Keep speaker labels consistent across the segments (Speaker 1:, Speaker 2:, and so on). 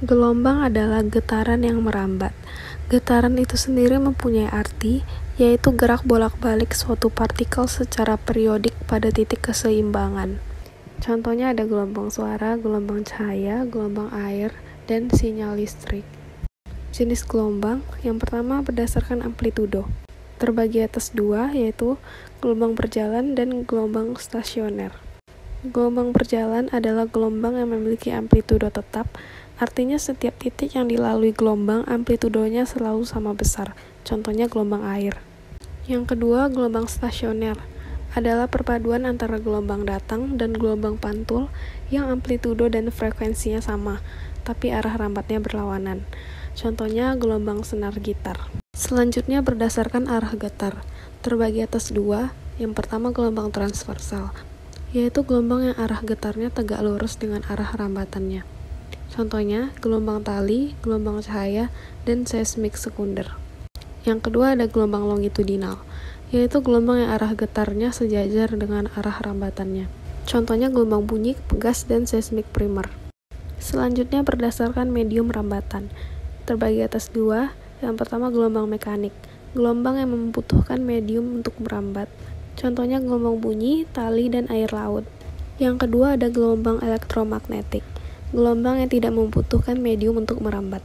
Speaker 1: Gelombang adalah getaran yang merambat. Getaran itu sendiri mempunyai arti, yaitu gerak bolak-balik suatu partikel secara periodik pada titik keseimbangan. Contohnya ada gelombang suara, gelombang cahaya, gelombang air, dan sinyal listrik. Jenis gelombang, yang pertama berdasarkan amplitudo. Terbagi atas dua, yaitu gelombang berjalan dan gelombang stasioner. Gelombang berjalan adalah gelombang yang memiliki amplitudo tetap, artinya setiap titik yang dilalui gelombang amplitudonya selalu sama besar, contohnya gelombang air. Yang kedua, gelombang stasioner adalah perpaduan antara gelombang datang dan gelombang pantul yang amplitudo dan frekuensinya sama, tapi arah rambatnya berlawanan. Contohnya gelombang senar gitar. Selanjutnya berdasarkan arah getar, terbagi atas dua, yang pertama gelombang transversal, yaitu gelombang yang arah getarnya tegak lurus dengan arah rambatannya. Contohnya, gelombang tali, gelombang cahaya, dan seismik sekunder. Yang kedua ada gelombang longitudinal, yaitu gelombang yang arah getarnya sejajar dengan arah rambatannya. Contohnya gelombang bunyi, gas, dan seismik primer. Selanjutnya berdasarkan medium rambatan, terbagi atas dua, yang pertama gelombang mekanik, gelombang yang membutuhkan medium untuk merambat. Contohnya gelombang bunyi, tali, dan air laut. Yang kedua ada gelombang elektromagnetik, gelombang yang tidak membutuhkan medium untuk merambat.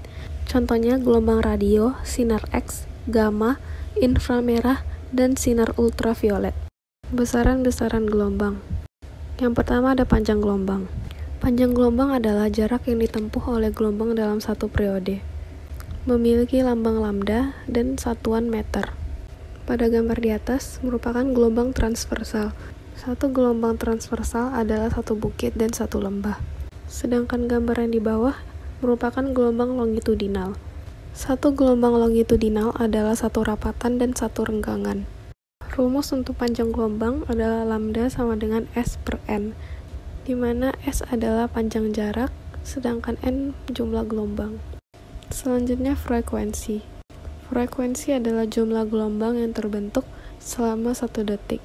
Speaker 1: Contohnya gelombang radio, sinar X, gamma, inframerah, dan sinar ultraviolet. Besaran-besaran gelombang. Yang pertama ada panjang gelombang. Panjang gelombang adalah jarak yang ditempuh oleh gelombang dalam satu periode. Memiliki lambang lambda dan satuan meter. Pada gambar di atas merupakan gelombang transversal. Satu gelombang transversal adalah satu bukit dan satu lembah. Sedangkan gambar yang di bawah merupakan gelombang longitudinal. Satu gelombang longitudinal adalah satu rapatan dan satu renggangan. Rumus untuk panjang gelombang adalah lambda sama dengan S per N, di mana S adalah panjang jarak, sedangkan N jumlah gelombang. Selanjutnya frekuensi. Frekuensi adalah jumlah gelombang yang terbentuk selama 1 detik.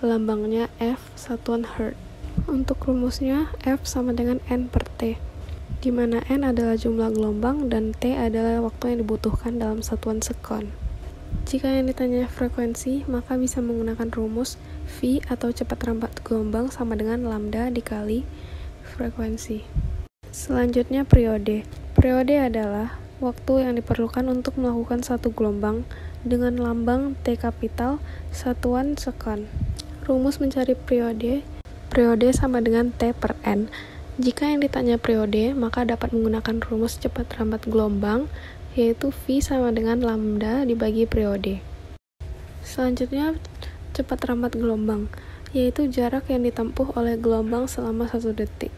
Speaker 1: Lambangnya F, satuan Hertz. Untuk rumusnya, F sama dengan N per T, di mana N adalah jumlah gelombang dan T adalah waktu yang dibutuhkan dalam satuan sekon. Jika yang ditanya frekuensi, maka bisa menggunakan rumus V atau cepat rambat gelombang sama dengan lambda dikali frekuensi. Selanjutnya periode. Periode adalah waktu yang diperlukan untuk melakukan satu gelombang dengan lambang T kapital satuan sekon. Rumus mencari periode sama dengan T per N. Jika yang ditanya periode, maka dapat menggunakan rumus cepat rambat gelombang, yaitu V sama dengan lambda dibagi periode. Selanjutnya, cepat rambat gelombang, yaitu jarak yang ditempuh oleh gelombang selama 1 detik.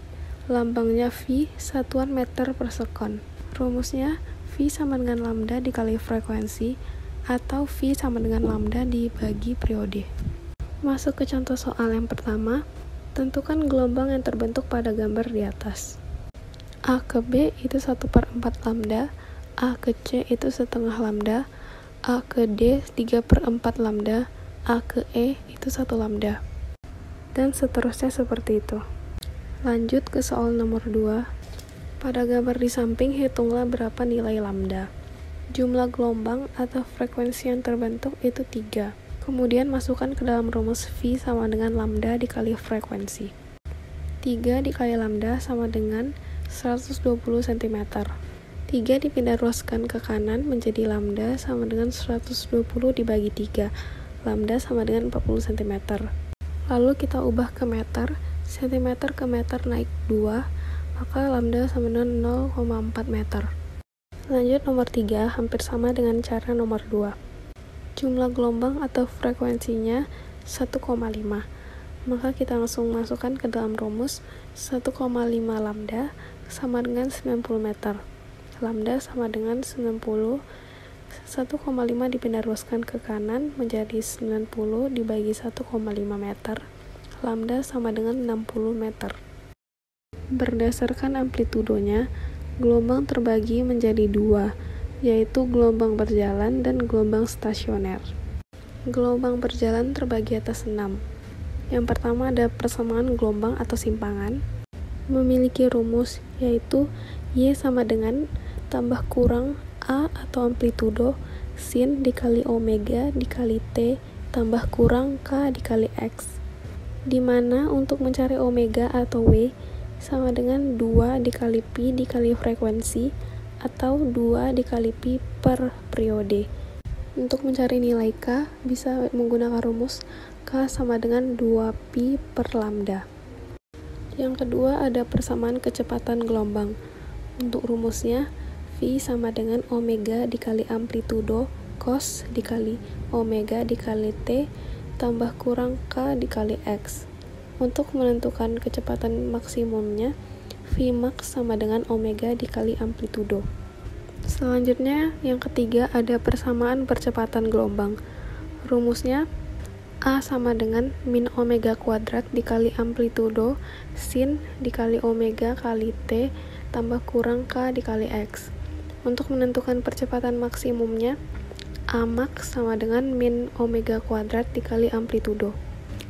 Speaker 1: Lambangnya V, satuan meter per sekon. Rumusnya, V sama dengan lambda dikali frekuensi, atau V sama dengan lambda dibagi periode. Masuk ke contoh soal yang pertama. Tentukan gelombang yang terbentuk pada gambar di atas. A ke B itu 1/4 lambda, A ke C itu setengah lambda, A ke D 3/4 lambda, A ke E itu 1 lambda. Dan seterusnya seperti itu. Lanjut ke soal nomor 2. Pada gambar di samping hitunglah berapa nilai lambda. Jumlah gelombang atau frekuensi yang terbentuk itu 3. Kemudian masukkan ke dalam rumus V sama dengan lambda dikali frekuensi. 3 dikali lambda sama dengan 120 cm. 3 dipindah ruaskan ke kanan menjadi lambda sama dengan 120 dibagi 3. Lambda sama dengan 40 cm. Lalu kita ubah ke meter, cm ke meter naik 2, maka lambda sama dengan 0,4 meter. Lanjut nomor 3, hampir sama dengan cara nomor 2. Jumlah gelombang atau frekuensinya 1,5. Maka kita langsung masukkan ke dalam rumus 1,5 lambda sama dengan 90 meter. Lambda sama dengan 90. 1,5 dipindah ruaskan ke kanan menjadi 90 dibagi 1,5 meter. Lambda sama dengan 60 meter. Berdasarkan amplitudonya, gelombang terbagi menjadi 2, yaitu gelombang berjalan dan gelombang stasioner. Gelombang berjalan terbagi atas 6. Yang pertama ada persamaan gelombang atau simpangan, memiliki rumus yaitu Y sama dengan tambah kurang A atau amplitudo sin dikali omega dikali T tambah kurang K dikali X, di mana untuk mencari omega atau W sama dengan 2 dikali Pi dikali frekuensi atau 2 dikali Pi per periode. Untuk mencari nilai K bisa menggunakan rumus K sama dengan 2Pi per lambda. Yang kedua ada persamaan kecepatan gelombang. Untuk rumusnya V sama dengan omega dikali amplitudo cos dikali omega dikali T tambah kurang K dikali X. Untuk menentukan kecepatan maksimumnya, Vmax sama dengan omega dikali amplitudo. Selanjutnya, yang ketiga ada persamaan percepatan gelombang. Rumusnya A sama dengan min omega kuadrat dikali amplitudo sin dikali omega kali T tambah kurang K dikali X. Untuk menentukan percepatan maksimumnya, Amax sama dengan min omega kuadrat dikali amplitudo.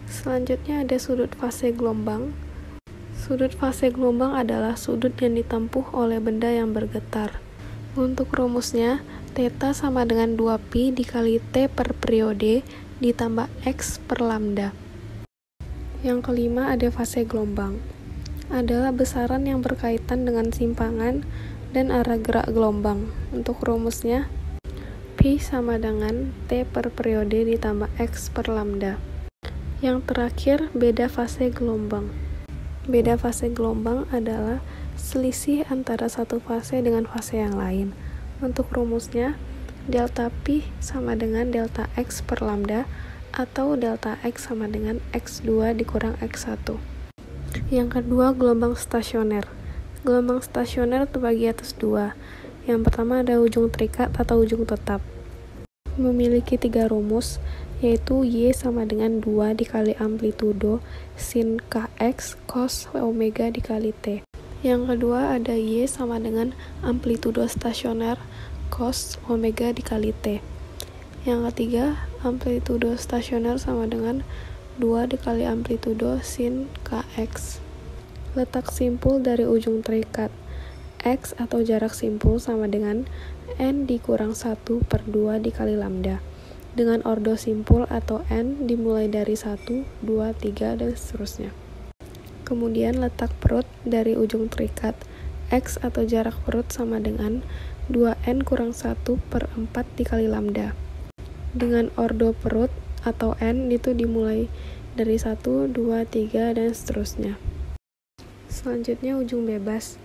Speaker 1: Selanjutnya ada sudut fase gelombang. Sudut fase gelombang adalah sudut yang ditempuh oleh benda yang bergetar. Untuk rumusnya, theta sama dengan 2pi dikali T per periode ditambah X per lambda. Yang kelima ada fase gelombang. Adalah besaran yang berkaitan dengan simpangan dan arah gerak gelombang. Untuk rumusnya, Pi sama dengan T per periode ditambah X per lambda. Yang terakhir, beda fase gelombang. Beda fase gelombang adalah selisih antara satu fase dengan fase yang lain. Untuk rumusnya, delta Pi sama dengan delta X per lambda atau delta X sama dengan X2 dikurang X1. Yang kedua, gelombang stasioner. Gelombang stasioner terbagi atas dua. Yang pertama ada ujung terikat atau ujung tetap. Memiliki 3 rumus, yaitu Y sama dengan 2 dikali amplitudo sin Kx cos omega dikali T. Yang kedua ada Y sama dengan amplitudo stasioner cos omega dikali T. Yang ketiga, amplitudo stasioner sama dengan 2 dikali amplitudo sin Kx. Letak simpul dari ujung terikat. X atau jarak simpul sama dengan N dikurang 1 per 2 dikali lambda. Dengan ordo simpul atau N dimulai dari 1, 2, 3, dan seterusnya. Kemudian letak perut dari ujung terikat. X atau jarak perut sama dengan 2N kurang 1 per 4 dikali lambda. Dengan ordo perut atau N itu dimulai dari 1, 2, 3, dan seterusnya. Selanjutnya ujung bebas.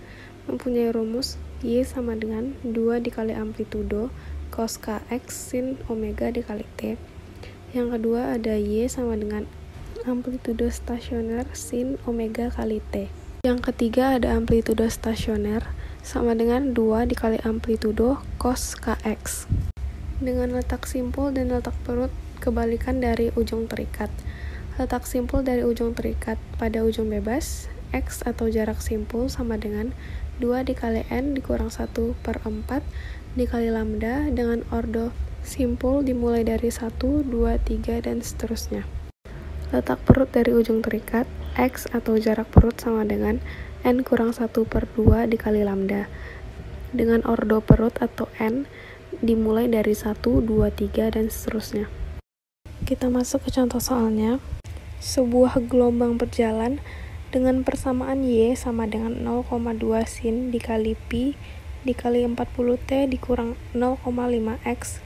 Speaker 1: Mempunyai rumus Y sama dengan 2 dikali amplitudo cos Kx sin omega dikali T. Yang kedua ada Y sama dengan amplitudo stasioner sin omega kali T. Yang ketiga ada amplitudo stasioner sama dengan 2 dikali amplitudo cos Kx. Dengan letak simpul dan letak perut kebalikan dari ujung terikat. Letak simpul dari ujung terikat pada ujung bebas, X atau jarak simpul sama dengan 2 dikali N dikurang 1 per 4 dikali lambda dengan ordo simpul dimulai dari 1, 2, 3, dan seterusnya. Letak perut dari ujung terikat, X atau jarak perut sama dengan N kurang 1 per 2 dikali lambda dengan ordo perut atau N dimulai dari 1, 2, 3, dan seterusnya. Kita masuk ke contoh soalnya. Sebuah gelombang berjalan dengan persamaan Y sama dengan 0,2 sin dikali Pi dikali 40T dikurang 0,5X.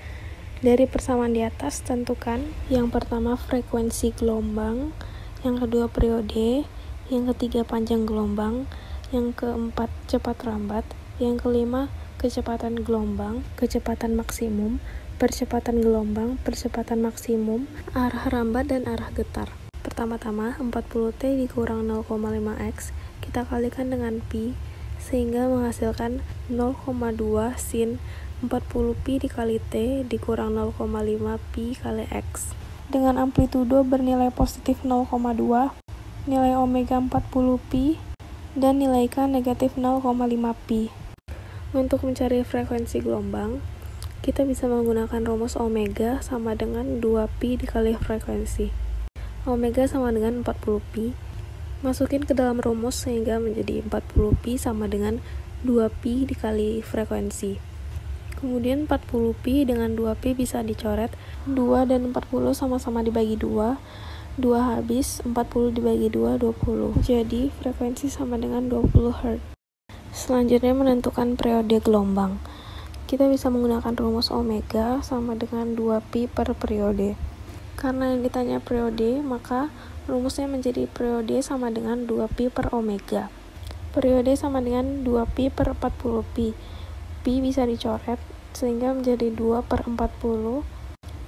Speaker 1: Dari persamaan di atas, tentukan yang pertama frekuensi gelombang, yang kedua periode, yang ketiga panjang gelombang, yang keempat cepat rambat, yang kelima kecepatan gelombang, kecepatan maksimum, percepatan gelombang, percepatan maksimum, arah rambat, dan arah getar. Pertama-tama, 40T dikurang 0,5X, kita kalikan dengan Pi, sehingga menghasilkan 0,2 sin 40Pi dikali T dikurang 0,5 Pi kali X. Dengan amplitudo bernilai positif 0,2, nilai omega 40Pi, dan nilai K negatif 0,5 Pi. Untuk mencari frekuensi gelombang, kita bisa menggunakan rumus omega sama dengan 2Pi dikali frekuensi. Omega sama dengan 40pi. Masukin ke dalam rumus sehingga menjadi 40pi sama dengan 2pi dikali frekuensi. Kemudian 40pi dengan 2pi bisa dicoret. 2 dan 40 sama-sama dibagi 2. 2 habis, 40 dibagi 2, 20. Jadi frekuensi sama dengan 20 Hz. Selanjutnya menentukan periode gelombang. Kita bisa menggunakan rumus omega sama dengan 2pi per periode. Karena yang ditanya periode, maka rumusnya menjadi periode sama dengan 2pi per omega. Periode sama dengan 2pi per 40pi. Pi bisa dicoret, sehingga menjadi 2 per 40,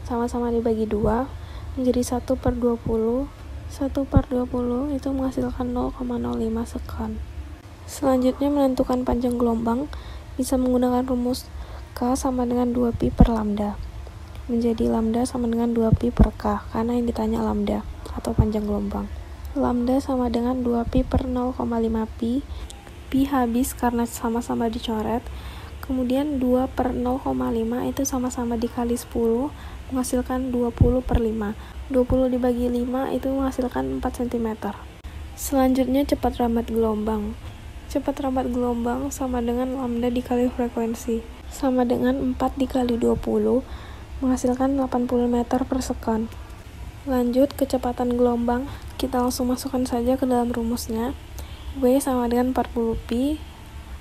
Speaker 1: sama-sama dibagi 2, menjadi 1 per 20. 1 per 20 itu menghasilkan 0,05 sekon. Selanjutnya menentukan panjang gelombang, bisa menggunakan rumus K sama dengan 2pi per lambda. Menjadi lambda sama dengan 2pi per K, karena yang ditanya lambda, atau panjang gelombang. Lambda sama dengan 2pi per 0,5pi. Pi habis karena sama-sama dicoret. Kemudian 2 per 0,5 itu sama-sama dikali 10, menghasilkan 20 per 5. 20 dibagi 5 itu menghasilkan 4 cm. Selanjutnya cepat rambat gelombang. Cepat rambat gelombang sama dengan lambda dikali frekuensi, sama dengan 4 dikali 20, menghasilkan 80 meter per sekon. Lanjut kecepatan gelombang, kita langsung masukkan saja ke dalam rumusnya. W sama dengan 40pi,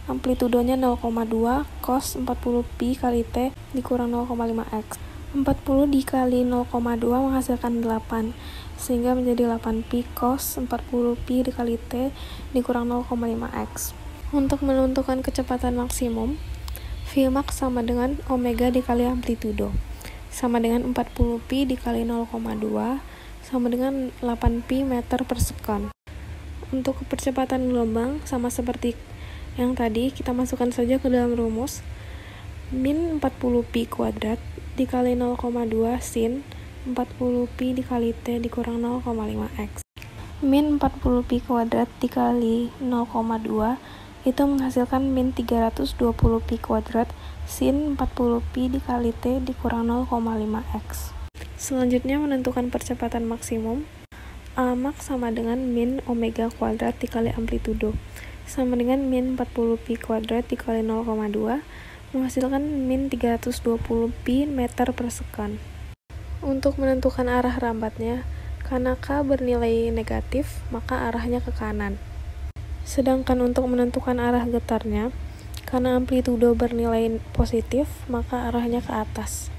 Speaker 1: amplitudonya 0,2, cos 40pi kali T dikurang 0,5x. 40 dikali 0,2 menghasilkan 8, sehingga menjadi 8pi cos 40pi dikali T dikurang 0,5x. Untuk menentukan kecepatan maksimum, Vmax sama dengan omega dikali amplitudo, sama dengan 40pi dikali 0,2, sama dengan 8pi meter per sekon. Untuk percepatan gelombang, sama seperti yang tadi, kita masukkan saja ke dalam rumus. Min 40pi kuadrat dikali 0,2 sin 40pi dikali T dikurang 0,5x. Min 40pi kuadrat dikali 0,2 itu menghasilkan min 320pi kuadrat sin 40pi dikali T dikurang 0,5x. Selanjutnya menentukan percepatan maksimum. Amax sama dengan min omega kuadrat dikali amplitudo, sama dengan min 40pi kuadrat dikali 0,2, menghasilkan min 320pi meter per sekon. Untuk menentukan arah rambatnya, karena K bernilai negatif, maka arahnya ke kanan. Sedangkan untuk menentukan arah getarnya, karena amplitudo bernilai positif, maka arahnya ke atas.